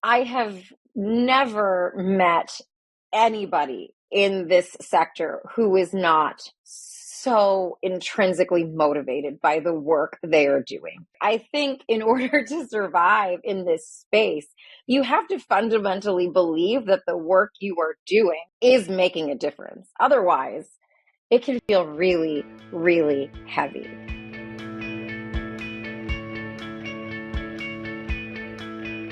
I have never met anybody in this sector who is not so intrinsically motivated by the work they are doing. I think in order to survive in this space, you have to fundamentally believe that the work you are doing is making a difference. Otherwise, it can feel really, really heavy.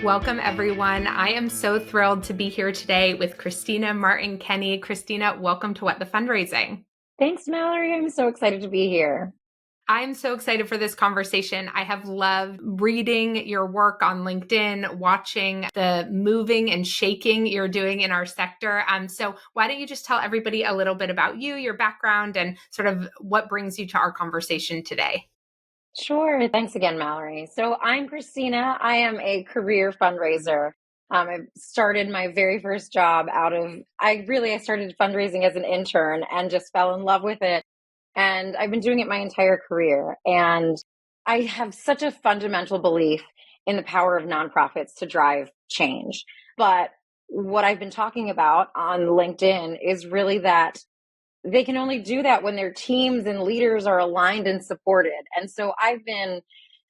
Welcome, everyone. I am so thrilled to be here today with Christina Martin Kenny. Christina, welcome to What the Fundraising. Thanks, Mallory. I'm so excited to be here. I'm so excited for this conversation. I have loved reading your work on LinkedIn, watching the moving and shaking you're doing in our sector. So why don't you just tell everybody a little bit about you, your background, and sort of what brings you to our conversation today? Sure. Thanks again, Mallory. So I'm Christina. I am a career fundraiser. I started my very first job I started fundraising as an intern and just fell in love with it. And I've been doing it my entire career. And I have such a fundamental belief in the power of nonprofits to drive change. But what I've been talking about on LinkedIn is really that they can only do that when their teams and leaders are aligned and supported. And so I've been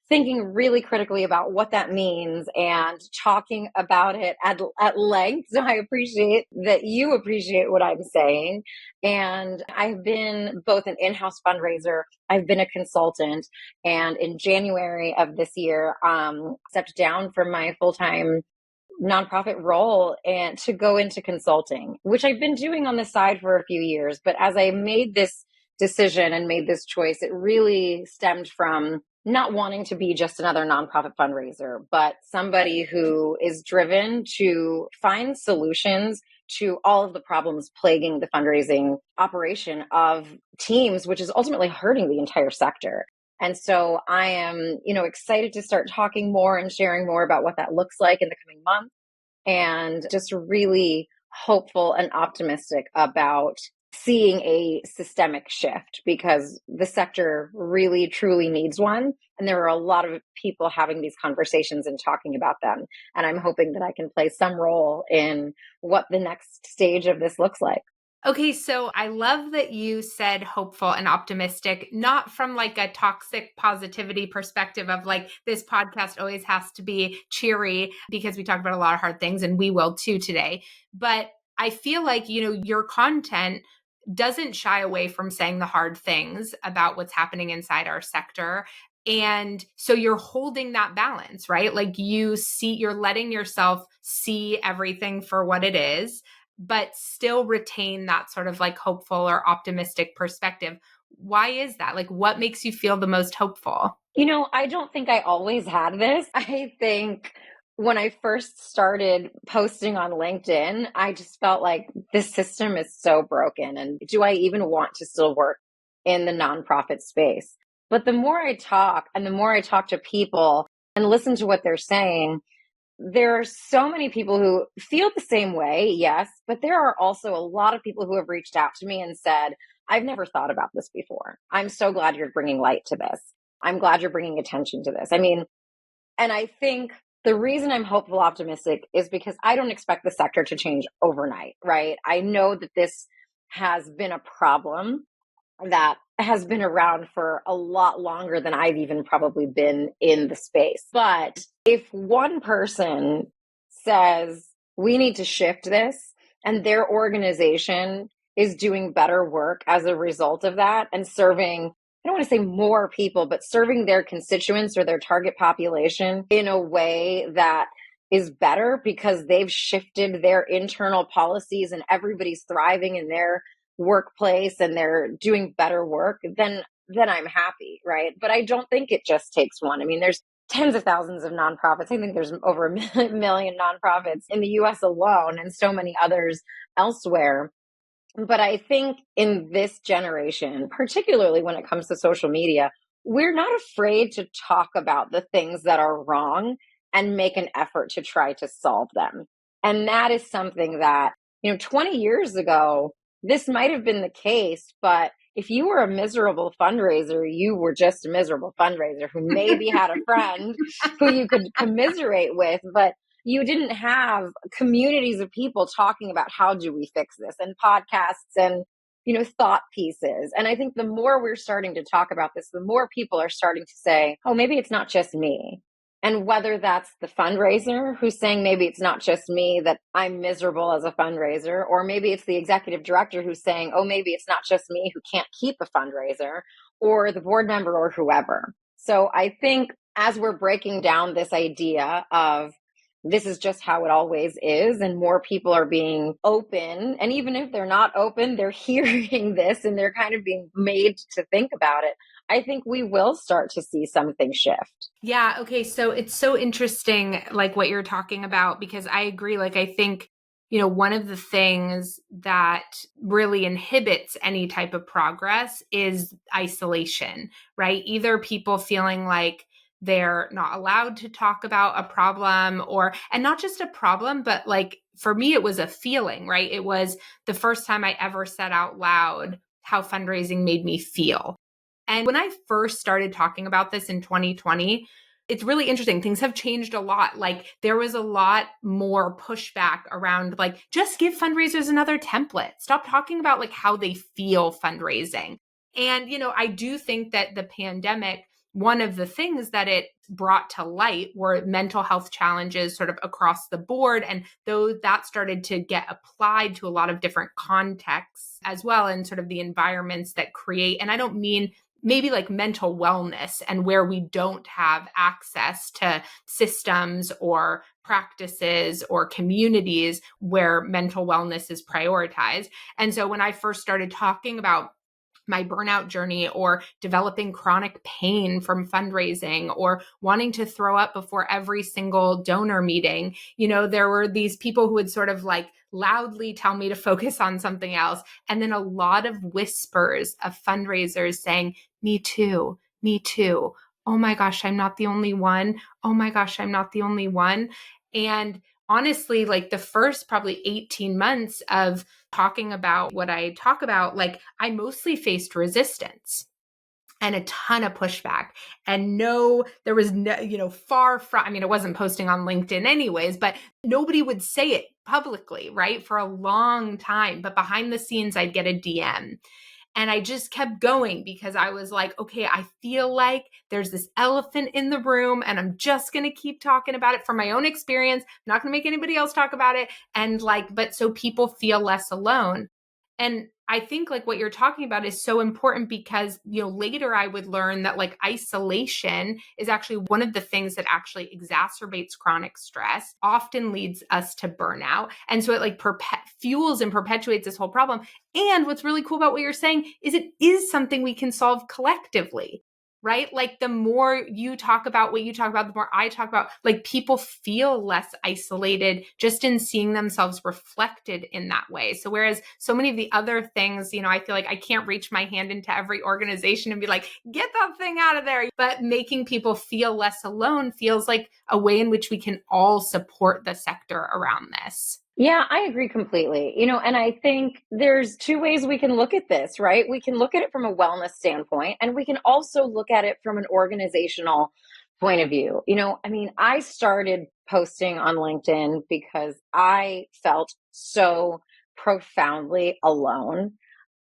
thinking really critically about what that means and talking about it at length. So I appreciate that you appreciate what I'm saying. And I've been both an in-house fundraiser, I've been a consultant, and in January of this year, stepped down from my full-time nonprofit role and to go into consulting, which I've been doing on the side for a few years. But as I made this decision and made this choice, it really stemmed from not wanting to be just another nonprofit fundraiser, but somebody who is driven to find solutions to all of the problems plaguing the fundraising operation of teams, which is ultimately hurting the entire sector. And so I am, excited to start talking more and sharing more about what that looks like in the coming months, and just really hopeful and optimistic about seeing a systemic shift, because the sector really truly needs one. And there are a lot of people having these conversations and talking about them. And I'm hoping that I can play some role in what the next stage of this looks like. Okay, so I love that you said hopeful and optimistic, not from like a toxic positivity perspective of like this podcast always has to be cheery, because we talk about a lot of hard things and we will too today. But I feel like, your content doesn't shy away from saying the hard things about what's happening inside our sector. And so you're holding that balance, right? Like you're letting yourself see everything for what it is, but still retain that sort of like hopeful or optimistic perspective. Why is that? Like, what makes you feel the most hopeful? I don't think I always had this. I think when I first started posting on LinkedIn, I just felt like this system is so broken. And do I even want to still work in the nonprofit space? But the more I talk and the more I talk to people and listen to what they're saying, there are so many people who feel the same way, yes, but there are also a lot of people who have reached out to me and said, I've never thought about this before. I'm so glad you're bringing light to this. I'm glad you're bringing attention to this. And I think the reason I'm hopeful, optimistic is because I don't expect the sector to change overnight, right? I know that this has been a problem that has been around for a lot longer than I've even probably been in the space. But if one person says, we need to shift this, and their organization is doing better work as a result of that and serving, I don't want to say more people, but serving their constituents or their target population in a way that is better because they've shifted their internal policies and everybody's thriving in their workplace and they're doing better work, then I'm happy, right? But I don't think it just takes one. There's tens of thousands of nonprofits. I think there's over a million nonprofits in the US alone and so many others elsewhere. But I think in this generation, particularly when it comes to social media, we're not afraid to talk about the things that are wrong and make an effort to try to solve them. And that is something that, 20 years ago, this might have been the case, but if you were a miserable fundraiser, you were just a miserable fundraiser who maybe had a friend who you could commiserate with. But, you didn't have communities of people talking about how do we fix this, and podcasts and, thought pieces. And I think the more we're starting to talk about this, the more people are starting to say, oh, maybe it's not just me. And whether that's the fundraiser who's saying maybe it's not just me that I'm miserable as a fundraiser, or maybe it's the executive director who's saying, oh, maybe it's not just me who can't keep a fundraiser, or the board member or whoever. So I think as we're breaking down this idea of this is just how it always is, and more people are being open, and even if they're not open, they're hearing this and they're kind of being made to think about it, I think we will start to see something shift. Yeah. Okay. So it's so interesting, like what you're talking about, because I agree. Like, I think, one of the things that really inhibits any type of progress is isolation, right? Either people feeling like they're not allowed to talk about a problem, and not just a problem, but like for me, it was a feeling, right? It was the first time I ever said out loud how fundraising made me feel. And when I first started talking about this in 2020, it's really interesting. Things have changed a lot. Like there was a lot more pushback around like, just give fundraisers another template. Stop talking about like how they feel fundraising. And, I do think that the pandemic, one of the things that it brought to light were mental health challenges sort of across the board. And though that started to get applied to a lot of different contexts as well, and sort of the environments that create, and I don't mean maybe like mental wellness and where we don't have access to systems or practices or communities where mental wellness is prioritized. And so when I first started talking about my burnout journey, or developing chronic pain from fundraising, or wanting to throw up before every single donor meeting, there were these people who would sort of like loudly tell me to focus on something else. And then a lot of whispers of fundraisers saying, me too, me too. Oh my gosh, I'm not the only one. Oh my gosh, I'm not the only one. And honestly, like the first probably 18 months of talking about what I talk about, like I mostly faced resistance and a ton of pushback. And there was no, far from, I wasn't posting on LinkedIn anyways, but nobody would say it publicly, right? For a long time. But behind the scenes, I'd get a DM. And I just kept going because I was like, okay, I feel like there's this elephant in the room and I'm just going to keep talking about it from my own experience. I'm not going to make anybody else talk about it. And like, but so people feel less alone. And I think like what you're talking about is so important because, later I would learn that like isolation is actually one of the things that actually exacerbates chronic stress, often leads us to burnout. And so it like fuels and perpetuates this whole problem. And what's really cool about what you're saying is it is something we can solve collectively. Right? Like the more you talk about what you talk about, the more I talk about, like people feel less isolated just in seeing themselves reflected in that way. So whereas so many of the other things, I feel like I can't reach my hand into every organization and be like, get that thing out of there. But making people feel less alone feels like a way in which we can all support the sector around this. Yeah, I agree completely. And I think there's two ways we can look at this, right? We can look at it from a wellness standpoint, and we can also look at it from an organizational point of view. I started posting on LinkedIn because I felt so profoundly alone.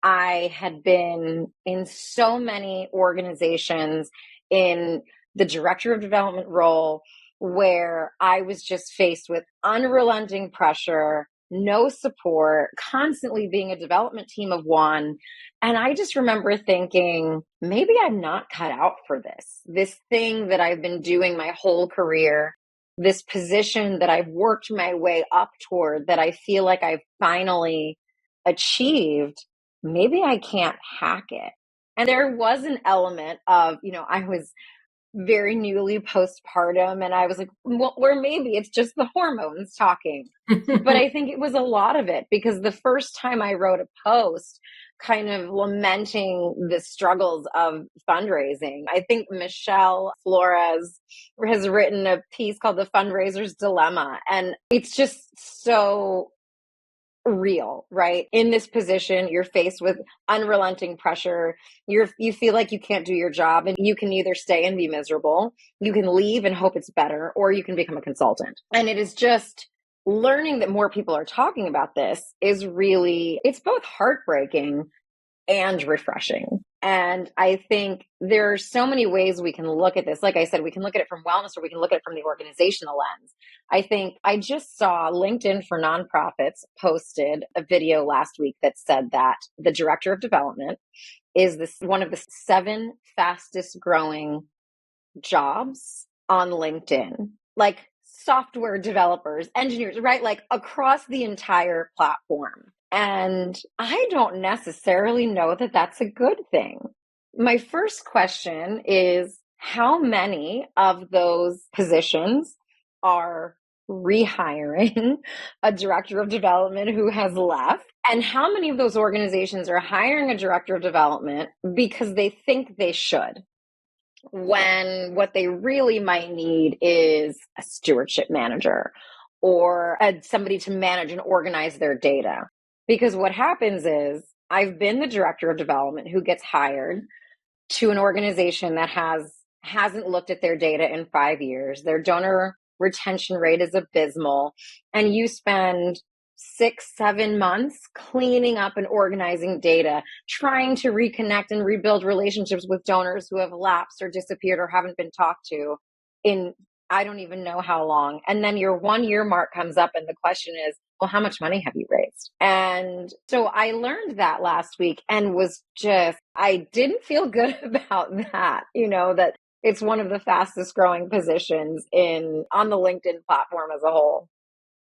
I had been in so many organizations in the director of development role where I was just faced with unrelenting pressure, no support, constantly being a development team of one. And I just remember thinking, maybe I'm not cut out for this thing that I've been doing my whole career, this position that I've worked my way up toward, that I feel like I've finally achieved. Maybe I can't hack it. And there was an element of, I was very newly postpartum, and I was like, well, or maybe it's just the hormones talking. But I think it was a lot of it, because the first time I wrote a post kind of lamenting the struggles of fundraising, I think Michelle Flores has written a piece called The Fundraiser's Dilemma. And it's just so real, right? In this position, you're faced with unrelenting pressure. You feel like you can't do your job, and you can either stay and be miserable, you can leave and hope it's better, or you can become a consultant. And it is just learning that more people are talking about this is really, it's both heartbreaking and refreshing. And I think there are so many ways we can look at this. Like I said, we can look at it from wellness, or we can look at it from the organizational lens. I think I just saw LinkedIn for Nonprofits posted a video last week that said that the director of development is one of the 7 fastest growing jobs on LinkedIn, like software developers, engineers, right? Like across the entire platform. And I don't necessarily know that that's a good thing. My first question is, how many of those positions are rehiring a director of development who has left? And how many of those organizations are hiring a director of development because they think they should, when what they really might need is a stewardship manager or somebody to manage and organize their data? Because what happens is, I've been the director of development who gets hired to an organization that hasn't looked at their data in 5 years. Their donor retention rate is abysmal, and you spend 6-7 months cleaning up and organizing data, trying to reconnect and rebuild relationships with donors who have lapsed or disappeared or haven't been talked to in I don't even know how long. And then your 1 year mark comes up, and the question is, well, how much money have you raised? And so I learned that last week, and I didn't feel good about that, that it's one of the fastest growing positions on the LinkedIn platform as a whole.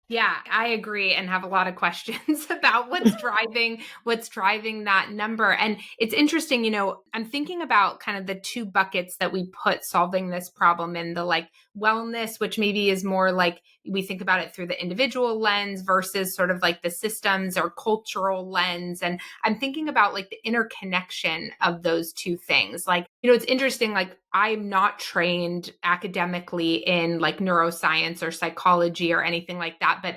Yeah, I agree, and have a lot of questions about what's driving that number. And it's interesting, I'm thinking about kind of the 2 buckets that we put solving this problem in: the like wellness, which maybe is more like we think about it through the individual lens, versus sort of like the systems or cultural lens. And I'm thinking about like the interconnection of those 2 things. Like, it's interesting, like I'm not trained academically in like neuroscience or psychology or anything like that, but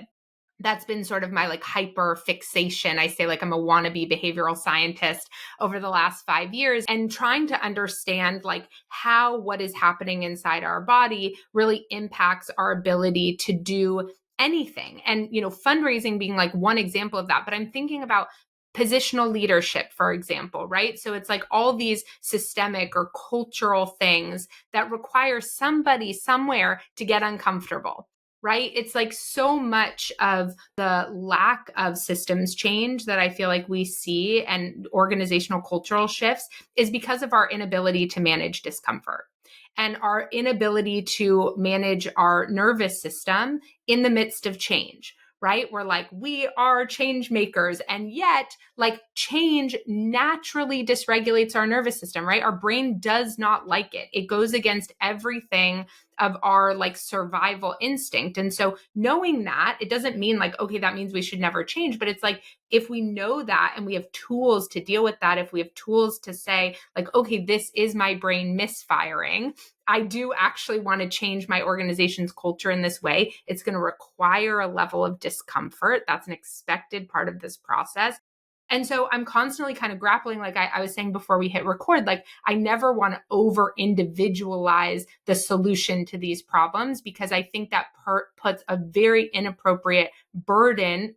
that's been sort of my like hyper fixation. I say like I'm a wannabe behavioral scientist over the last 5 years, and trying to understand like how what is happening inside our body really impacts our ability to do anything. And, fundraising being like one example of that. But I'm thinking about positional leadership, for example, right? So it's like all these systemic or cultural things that require somebody somewhere to get uncomfortable, right? It's like so much of the lack of systems change that I feel like we see, and organizational cultural shifts, is because of our inability to manage discomfort and our inability to manage our nervous system in the midst of change. Right? We're like, we are change makers. And yet, like, change naturally dysregulates our nervous system, right? Our brain does not like it. It goes against everything of our like survival instinct. And so knowing that, it doesn't mean like, okay, that means we should never change. But it's like, if we know that and we have tools to deal with that, if we have tools to say like, okay, this is my brain misfiring, I do actually want to change my organization's culture in this way, it's going to require a level of discomfort. That's an expected part of this process. And so I'm constantly kind of grappling, like I was saying before we hit record, like I never want to over individualize the solution to these problems, because I think that puts a very inappropriate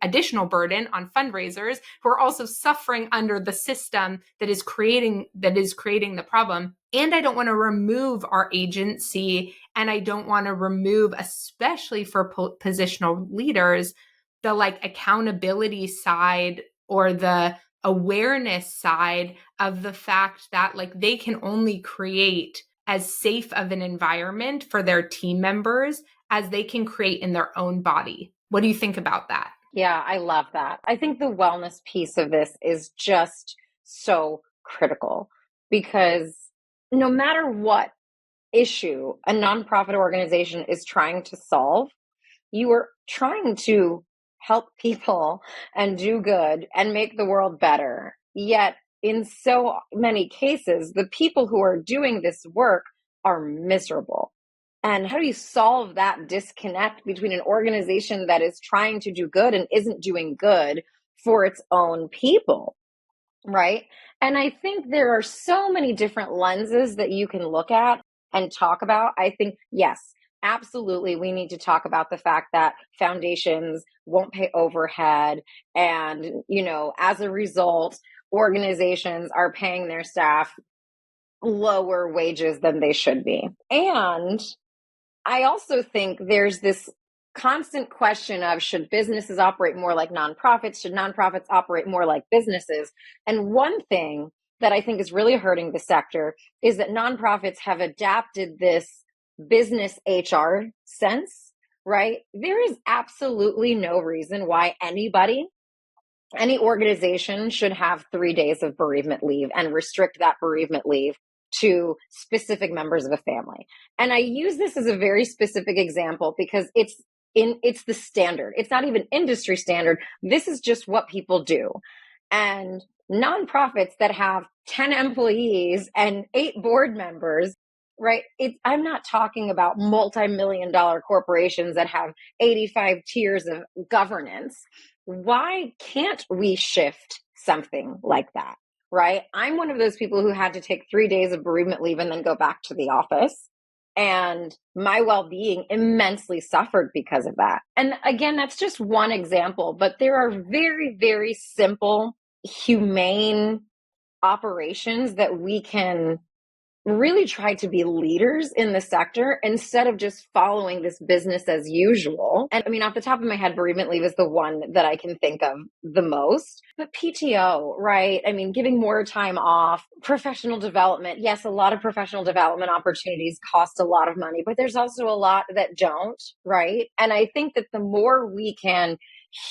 additional burden on fundraisers who are also suffering under the system that is creating the problem. And I don't want to remove our agency, and I don't want to remove, especially for positional leaders, the like accountability side or the awareness side of the fact that like they can only create as safe of an environment for their team members as they can create in their own body. What do you think about that? Yeah, I love that. I think the wellness piece of this is just so critical, because no matter what issue a nonprofit organization is trying to solve, you are trying to help people and do good and make the world better. Yet, in so many cases, the people who are doing this work are miserable. And how do you solve that disconnect between an organization that is trying to do good and isn't doing good, for its own people, right? And I think there are so many different lenses that you can look at and talk about. I think, yes, absolutely, we need to talk about the fact that foundations won't pay overhead. And, as a result, organizations are paying their staff lower wages than they should be. And I also think there's this constant question of, should businesses operate more like nonprofits? Should nonprofits operate more like businesses? And one thing that I think is really hurting the sector is that nonprofits have adapted this business HR sense, right? There is absolutely no reason why any organization should have 3 days of bereavement leave and restrict that bereavement leave to specific members of a family. And I use this as a very specific example because it's the standard. It's not even industry standard. This is just what people do. And nonprofits that have 10 employees and 8 board members, right? I'm not talking about multi-million-dollar corporations that have 85 tiers of governance. Why can't we shift something like that, right? I'm one of those people who had to take 3 days of bereavement leave and then go back to the office. And my well-being immensely suffered because of that. And again, that's just one example, but there are very, very simple, humane operations that we can really try to be leaders in the sector instead of just following this business as usual. And I mean, off the top of my head, bereavement leave is the one that I can think of the most. But PTO, right? I mean, giving more time off, professional development. Yes, a lot of professional development opportunities cost a lot of money, but there's also a lot that don't, right? And I think that the more we can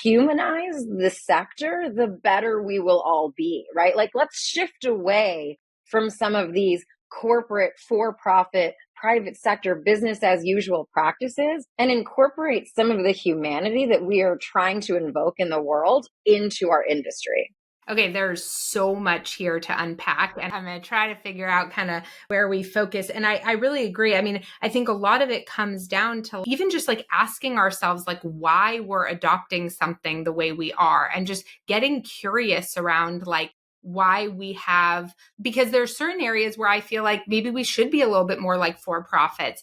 humanize the sector, the better we will all be, right? Like, let's shift away from some of these corporate, for-profit, private sector, business as usual practices and incorporate some of the humanity that we are trying to invoke in the world into our industry. Okay, there's so much here to unpack, and I'm going to try to figure out kind of where we focus. And I really agree. I mean, I think a lot of it comes down to even just like asking ourselves, like, why we're adopting something the way we are, and just getting curious around like why we have, because there's certain areas where I feel like maybe we should be a little bit more like for-profits.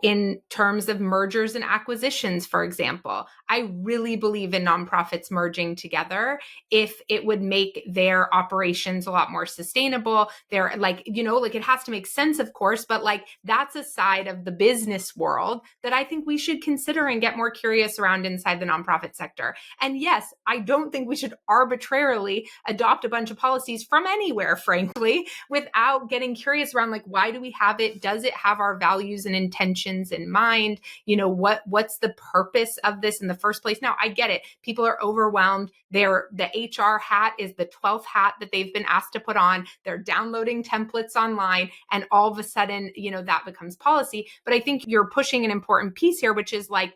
In terms of mergers and acquisitions, for example, I really believe in nonprofits merging together if it would make their operations a lot more sustainable. They're like, like it has to make sense, of course, but like that's a side of the business world that I think we should consider and get more curious around inside the nonprofit sector. And yes, I don't think we should arbitrarily adopt a bunch of policies from anywhere, frankly, without getting curious around like, why do we have it? Does it have our values and intentions in mind? What's the purpose of this in the first place? Now, I get it. People are overwhelmed. The HR hat is the 12th hat that they've been asked to put on. They're downloading templates online, and all of a sudden, that becomes policy. But I think you're pushing an important piece here, which is like,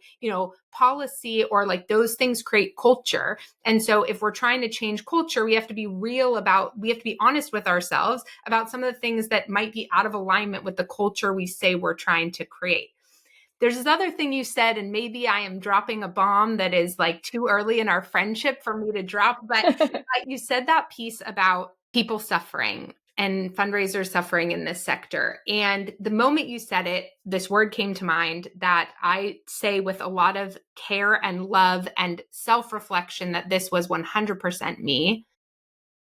policy or like those things create culture. And so if we're trying to change culture, we have to be honest with ourselves about some of the things that might be out of alignment with the culture we say we're trying to create. There's this other thing you said, and maybe I am dropping a bomb that is like too early in our friendship for me to drop, but you said that piece about people suffering and fundraisers suffering in this sector. And the moment you said it, this word came to mind that I say with a lot of care and love and self-reflection that this was 100% me.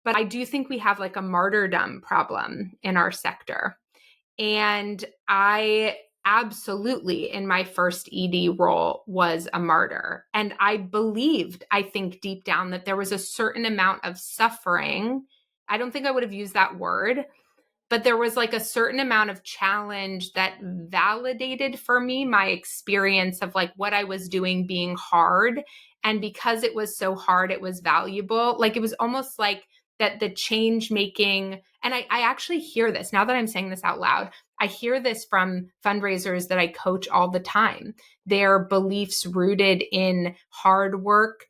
But I do think we have like a martyrdom problem in our sector. And I absolutely, in my first ED role, was a martyr. And I believed, I think deep down, that there was a certain amount of suffering. I don't think I would have used that word, but there was like a certain amount of challenge that validated for me my experience of like what I was doing being hard. And because it was so hard, it was valuable. Like it was almost like that the change making, and I actually hear this now that I'm saying this out loud. I hear this from fundraisers that I coach all the time. Their beliefs rooted in hard work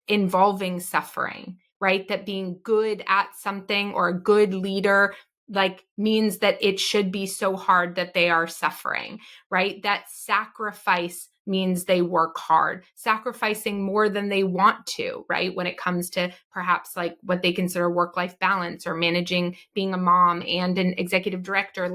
involving suffering, right? That being good at something or a good leader like means that it should be so hard that they are suffering, right? That sacrifice means they work hard, sacrificing more than they want to, right? When it comes to perhaps like what they consider work-life balance or managing being a mom and an executive director.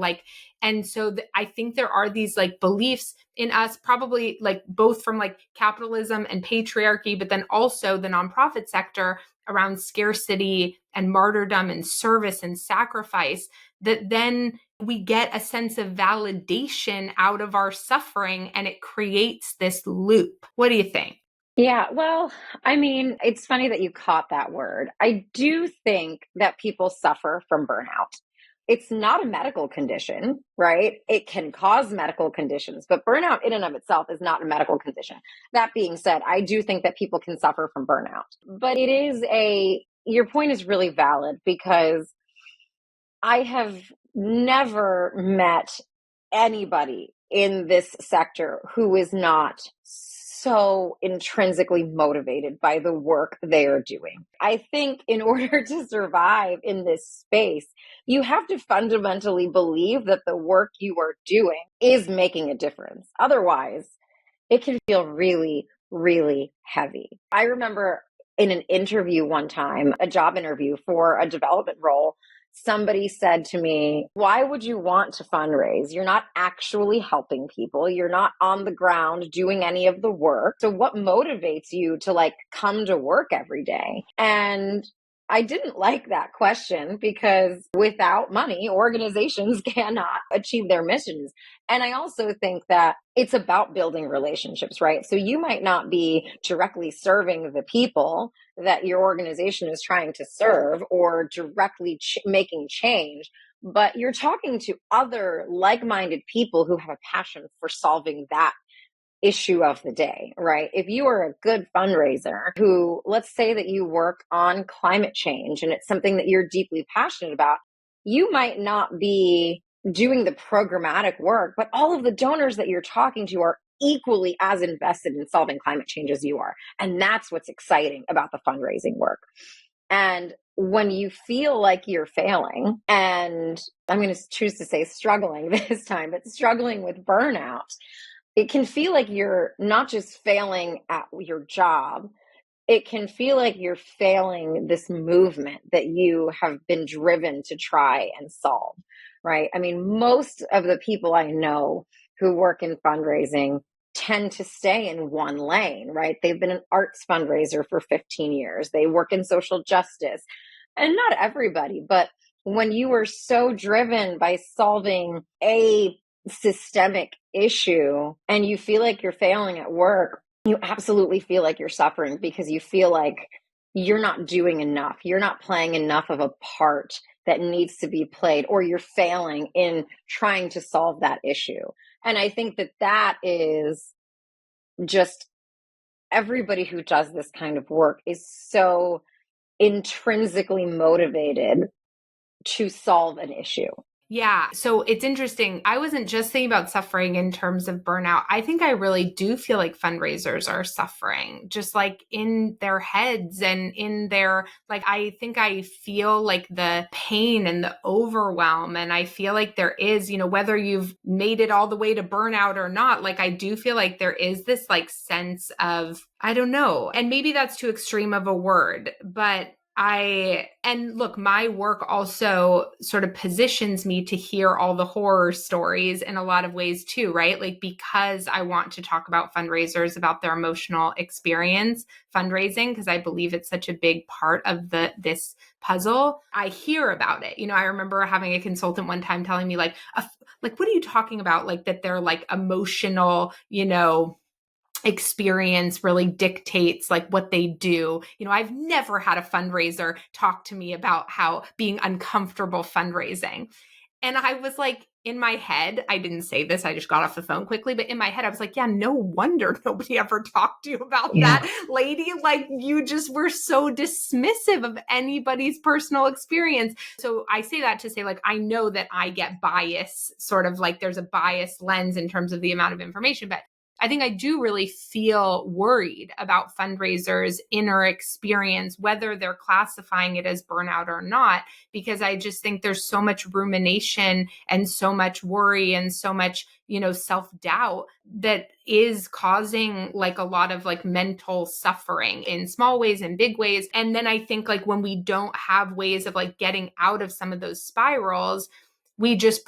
And so I think there are these like beliefs in us, probably like both from like capitalism and patriarchy, but then also the nonprofit sector around scarcity and martyrdom and service and sacrifice, that then we get a sense of validation out of our suffering and it creates this loop. What do you think? Yeah, well, I mean, it's funny that you caught that word. I do think that people suffer from burnout. It's not a medical condition, right? It can cause medical conditions, but burnout in and of itself is not a medical condition. That being said, I do think that people can suffer from burnout. But your point is really valid because I have never met anybody in this sector who is not so intrinsically motivated by the work they are doing. I think in order to survive in this space, you have to fundamentally believe that the work you are doing is making a difference. Otherwise, it can feel really, really heavy. I remember in an interview one time, a job interview for a development role, somebody said to me, why would you want to fundraise? You're not actually helping people. You're not on the ground doing any of the work. So what motivates you to like come to work every day? And I didn't like that question because without money, organizations cannot achieve their missions. And I also think that it's about building relationships, right? So you might not be directly serving the people that your organization is trying to serve or directly making change, but you're talking to other like-minded people who have a passion for solving that issue of the day, right? If you are a good fundraiser who, let's say that you work on climate change and it's something that you're deeply passionate about, you might not be doing the programmatic work, but all of the donors that you're talking to are equally as invested in solving climate change as you are. And that's what's exciting about the fundraising work. And when you feel like you're failing, and I'm going to choose to say struggling this time, but struggling with burnout, it can feel like you're not just failing at your job. It can feel like you're failing this movement that you have been driven to try and solve, right? I mean, most of the people I know who work in fundraising tend to stay in one lane, right? They've been an arts fundraiser for 15 years. They work in social justice, and not everybody, but when you are so driven by solving a systemic issue and you feel like you're failing at work, you absolutely feel like you're suffering because you feel like you're not doing enough. You're not playing enough of a part that needs to be played, or you're failing in trying to solve that issue. And I think that that is just everybody who does this kind of work is so intrinsically motivated to solve an issue. Yeah. So it's interesting. I wasn't just thinking about suffering in terms of burnout. I think I really do feel like fundraisers are suffering, just like in their heads and in their, like, I think I feel like the pain and the overwhelm. And I feel like there is, whether you've made it all the way to burnout or not, like, I do feel like there is this like sense of, I don't know. And maybe that's too extreme of a word, but and look, my work also sort of positions me to hear all the horror stories in a lot of ways too, right? Like, because I want to talk about fundraisers, about their emotional experience fundraising, because I believe it's such a big part of this puzzle. I hear about it. I remember having a consultant one time telling me like, what are you talking about? Like that they're like emotional, experience really dictates like what they do. I've never had a fundraiser talk to me about how being uncomfortable fundraising. And I was like, in my head, I didn't say this, I just got off the phone quickly, but in my head, I was like, yeah, no wonder nobody ever talked to you about that, lady. Like, you just were so dismissive of anybody's personal experience. So I say that to say, like, I know that I get bias, sort of like there's a biased lens in terms of the amount of information, but I think I do really feel worried about fundraisers' inner experience, whether they're classifying it as burnout or not, because I just think there's so much rumination and so much worry and so much, self-doubt that is causing like a lot of like mental suffering in small ways and big ways. And then I think like when we don't have ways of like getting out of some of those spirals, we just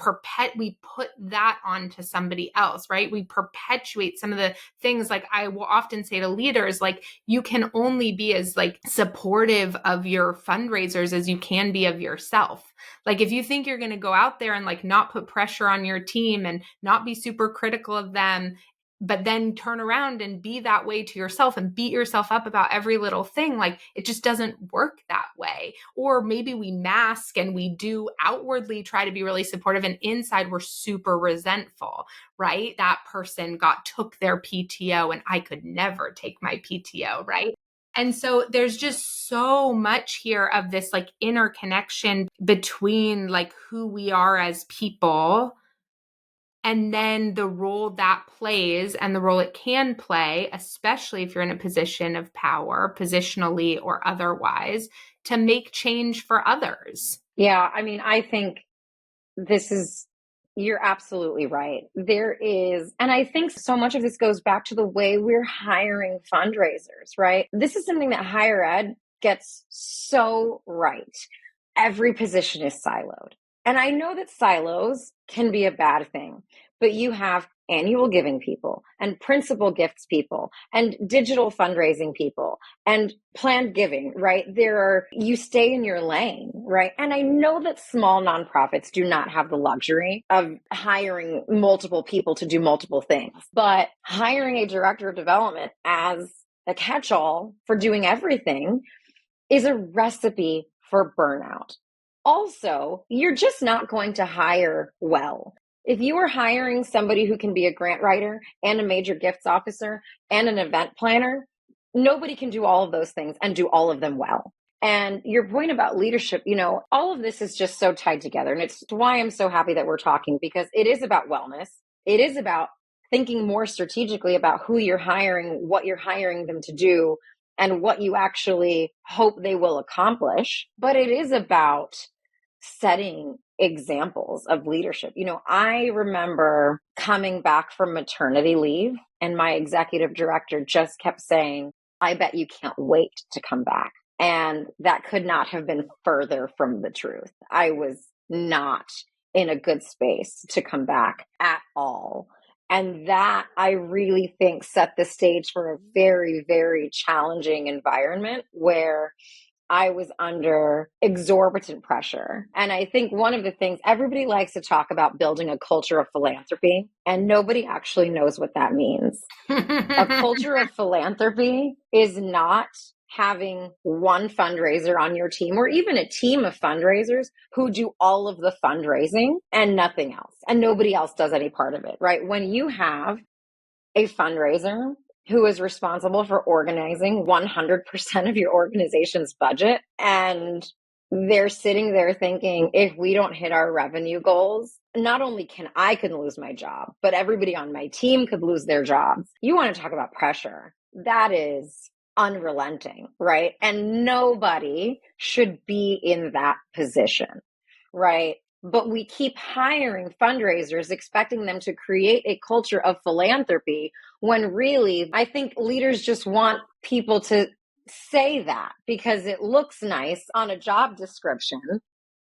we put that onto somebody else, right? We perpetuate some of the things. Like I will often say to leaders, like you can only be as like supportive of your fundraisers as you can be of yourself. Like if you think you're going to go out there and like not put pressure on your team and not be super critical of them, but then turn around and be that way to yourself and beat yourself up about every little thing, like it just doesn't work that way. Or maybe we mask and we do outwardly try to be really supportive and inside we're super resentful, right? That person took their PTO and I could never take my PTO, right? And so there's just so much here of this like interconnection between like who we are as people and then the role that plays and the role it can play, especially if you're in a position of power, positionally or otherwise, to make change for others. Yeah, I mean, I think you're absolutely right. There is, and I think so much of this goes back to the way we're hiring fundraisers, right? This is something that higher ed gets so right. Every position is siloed. And I know that silos can be a bad thing, but you have annual giving people and principal gifts people and digital fundraising people and planned giving, right? You stay in your lane, right? And I know that small nonprofits do not have the luxury of hiring multiple people to do multiple things, but hiring a director of development as a catch-all for doing everything is a recipe for burnout. Also, you're just not going to hire well. If you are hiring somebody who can be a grant writer and a major gifts officer and an event planner, nobody can do all of those things and do all of them well. And your point about leadership, all of this is just so tied together. And it's why I'm so happy that we're talking, because it is about wellness. It is about thinking more strategically about who you're hiring, what you're hiring them to do, and what you actually hope they will accomplish. But it is about setting examples of leadership. I remember coming back from maternity leave and my executive director just kept saying, I bet you can't wait to come back. And that could not have been further from the truth. I was not in a good space to come back at all. And that, I really think, set the stage for a very, very challenging environment where I was under exorbitant pressure. And I think one of the things, everybody likes to talk about building a culture of philanthropy, and nobody actually knows what that means. A culture of philanthropy is not having one fundraiser on your team or even a team of fundraisers who do all of the fundraising and nothing else, and nobody else does any part of it, right? When you have a fundraiser who is responsible for organizing 100% of your organization's budget, and they're sitting there thinking, if we don't hit our revenue goals, not only can I lose my job, but everybody on my team could lose their jobs. You want to talk about pressure. That is unrelenting, right? And nobody should be in that position, right? But we keep hiring fundraisers, expecting them to create a culture of philanthropy, when really, I think leaders just want people to say that because it looks nice on a job description,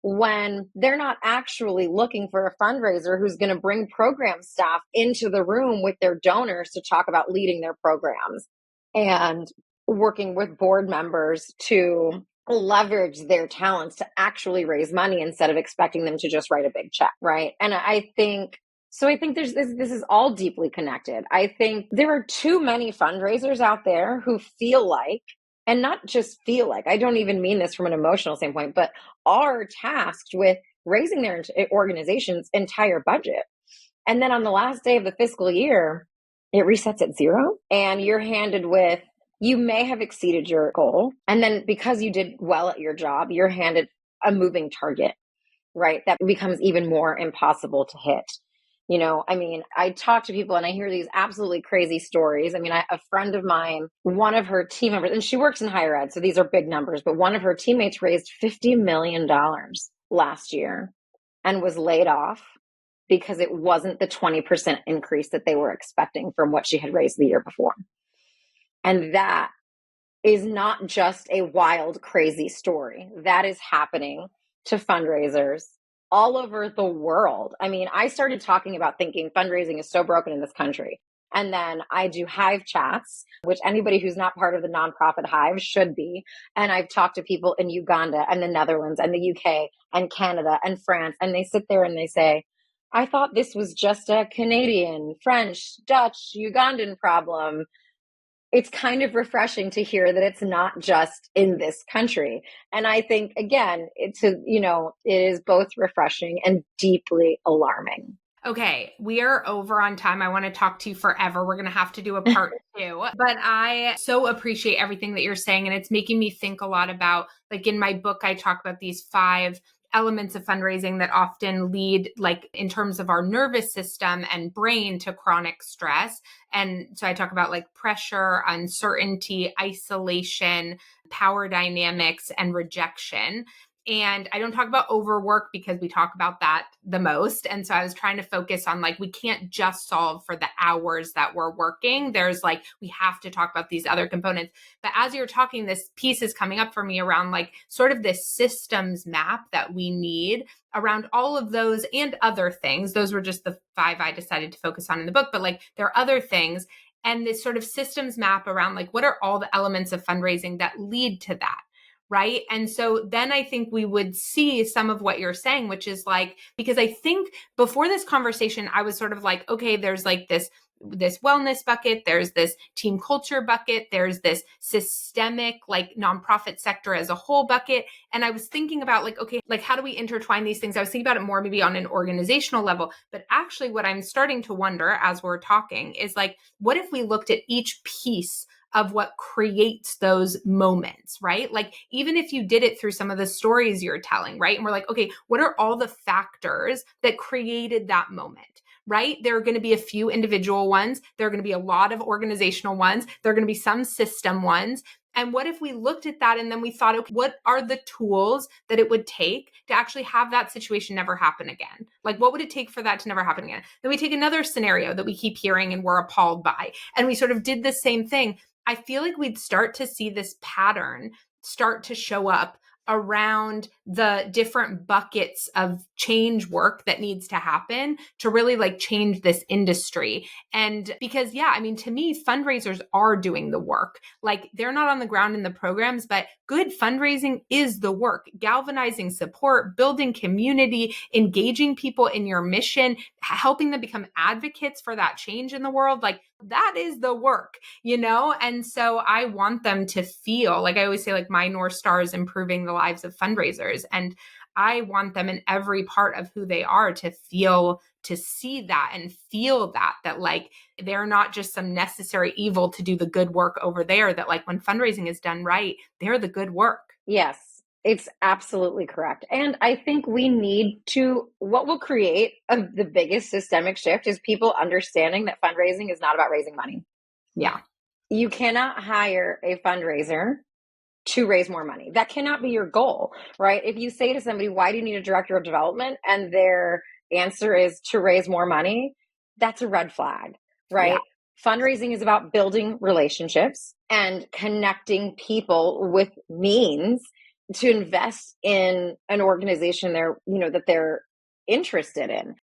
when they're not actually looking for a fundraiser who's going to bring program staff into the room with their donors to talk about leading their programs and working with board members to leverage their talents to actually raise money instead of expecting them to just write a big check, right? And I think there's this is all deeply connected. I think there are too many fundraisers out there who feel like, and not just feel like, I don't even mean this from an emotional standpoint, but are tasked with raising their organization's entire budget. And then on the last day of the fiscal year, it resets at zero and you're handed with, you may have exceeded your goal. And then because you did well at your job, you're handed a moving target, right? That becomes even more impossible to hit. I mean, I talk to people and I hear these absolutely crazy stories. I mean, a friend of mine, one of her team members, and she works in higher ed, so these are big numbers, but one of her teammates raised $50 million last year and was laid off because it wasn't the 20% increase that they were expecting from what she had raised the year before. And that is not just a wild, crazy story. That is happening to fundraisers all over the world. I mean, I started talking about thinking fundraising is so broken in this country. And then I do Hive chats, which anybody who's not part of the nonprofit Hive should be. And I've talked to people in Uganda and the Netherlands and the UK and Canada and France. And they sit there and they say, I thought this was just a Canadian, French, Dutch, Ugandan problem. It's kind of refreshing to hear that it's not just in this country. And I think, again, it is both refreshing and deeply alarming. Okay, we are over on time. I want to talk to you forever. We're going to have to do a part two. But I so appreciate everything that you're saying. And it's making me think a lot about, like in my book, I talk about these 5 elements of fundraising that often lead, like in terms of our nervous system and brain, to chronic stress. And so I talk about like pressure, uncertainty, isolation, power dynamics, and rejection. And I don't talk about overwork because we talk about that the most. And so I was trying to focus on, like, we can't just solve for the hours that we're working. There's like, we have to talk about these other components. But as you're talking, this piece is coming up for me around like sort of this systems map that we need around all of those and other things. Those were just the 5 I decided to focus on in the book, but like there are other things. And this sort of systems map around like, what are all the elements of fundraising that lead to that? Right. And so then I think we would see some of what you're saying, which is like, because I think before this conversation, I was sort of like, okay, there's like this wellness bucket, there's this team culture bucket, there's this systemic, like nonprofit sector as a whole bucket. And I was thinking about like, okay, like how do we intertwine these things? I was thinking about it more maybe on an organizational level, but actually what I'm starting to wonder as we're talking is like, what if we looked at each piece of what creates those moments, right? Like, even if you did it through some of the stories you're telling, right? And we're like, okay, what are all the factors that created that moment? Right? There are going to be a few individual ones. There are going to be a lot of organizational ones. There are going to be some system ones. And what if we looked at that and then we thought, okay, what are the tools that it would take to actually have that situation never happen again? Like, what would it take for that to never happen again? Then we take another scenario that we keep hearing and we're appalled by, and we sort of did the same thing. I feel like we'd start to see this pattern start to show up around the different buckets of change work that needs to happen to really like change this industry. And because, yeah, I mean, to me, fundraisers are doing the work. Like, they're not on the ground in the programs, but good fundraising is the work. Galvanizing support, building community, engaging people in your mission, helping them become advocates for that change in the world. Like, that is the work, you know? And so I want them to feel, like I always say, like, my North Star is improving the lives of fundraisers. And I want them in every part of who they are to feel, to see that and feel that like they're not just some necessary evil to do the good work over there, that like when fundraising is done right, they're the good work. Yes, it's absolutely correct. And I think what will create the biggest systemic shift is people understanding that fundraising is not about raising money. Yeah. You cannot hire a fundraiser to raise more money. That cannot be your goal, right? If you say to somebody, why do you need a director of development? And their answer is to raise more money, that's a red flag, right? Yeah. Fundraising is about building relationships and connecting people with means to invest in an organization that they're interested in.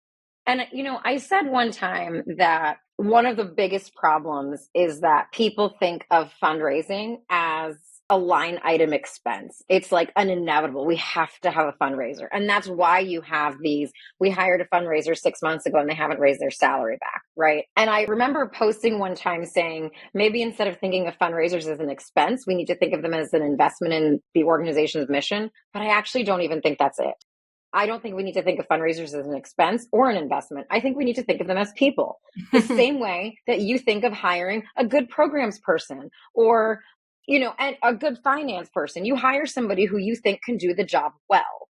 And, I said one time that one of the biggest problems is that people think of fundraising as a line item expense. It's like an inevitable. We have to have a fundraiser. And that's why you have these. We hired a fundraiser 6 months ago and they haven't raised their salary back, right? And I remember posting one time saying, maybe instead of thinking of fundraisers as an expense, we need to think of them as an investment in the organization's mission. But I actually don't even think that's it. I don't think we need to think of fundraisers as an expense or an investment. I think we need to think of them as people. The same way that you think of hiring a good programs person or, and a good finance person. You hire somebody who you think can do the job well.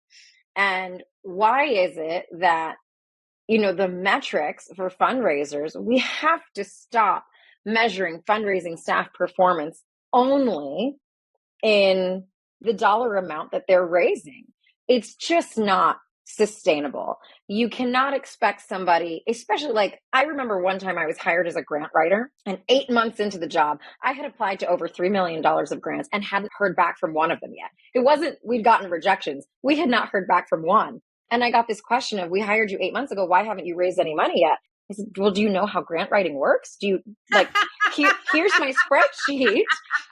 And why is it that the metrics for fundraisers, we have to stop measuring fundraising staff performance only in the dollar amount that they're raising. It's just not sustainable. You cannot expect somebody, especially like I remember one time I was hired as a grant writer, and 8 months into the job, I had applied to over $3 million of grants and hadn't heard back from one of them yet. It wasn't we'd gotten rejections. We had not heard back from one. And I got this question of, we hired you 8 months ago. Why haven't you raised any money yet? I said, well, do you know how grant writing works? Do you here's my spreadsheet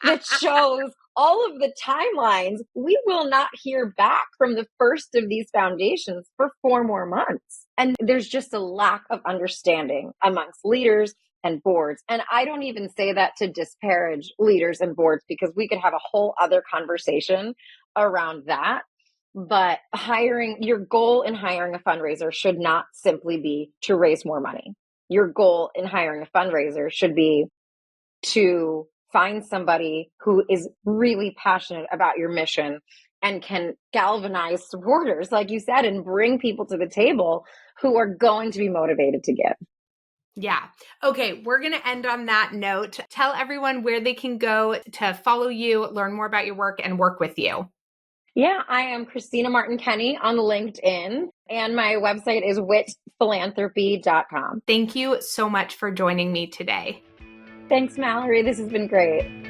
that shows all of the timelines. We will not hear back from the first of these foundations for 4 more months. And there's just a lack of understanding amongst leaders and boards. And I don't even say that to disparage leaders and boards, because we could have a whole other conversation around that. But your goal in hiring a fundraiser should not simply be to raise more money. Your goal in hiring a fundraiser should be to find somebody who is really passionate about your mission and can galvanize supporters, like you said, and bring people to the table who are going to be motivated to give. Yeah. Okay. We're going to end on that note. Tell everyone where they can go to follow you, learn more about your work, and work with you. Yeah, I am Christina Martin Kenny on LinkedIn, and my website is witphilanthropy.com. Thank you so much for joining me today. Thanks, Mallory. This has been great.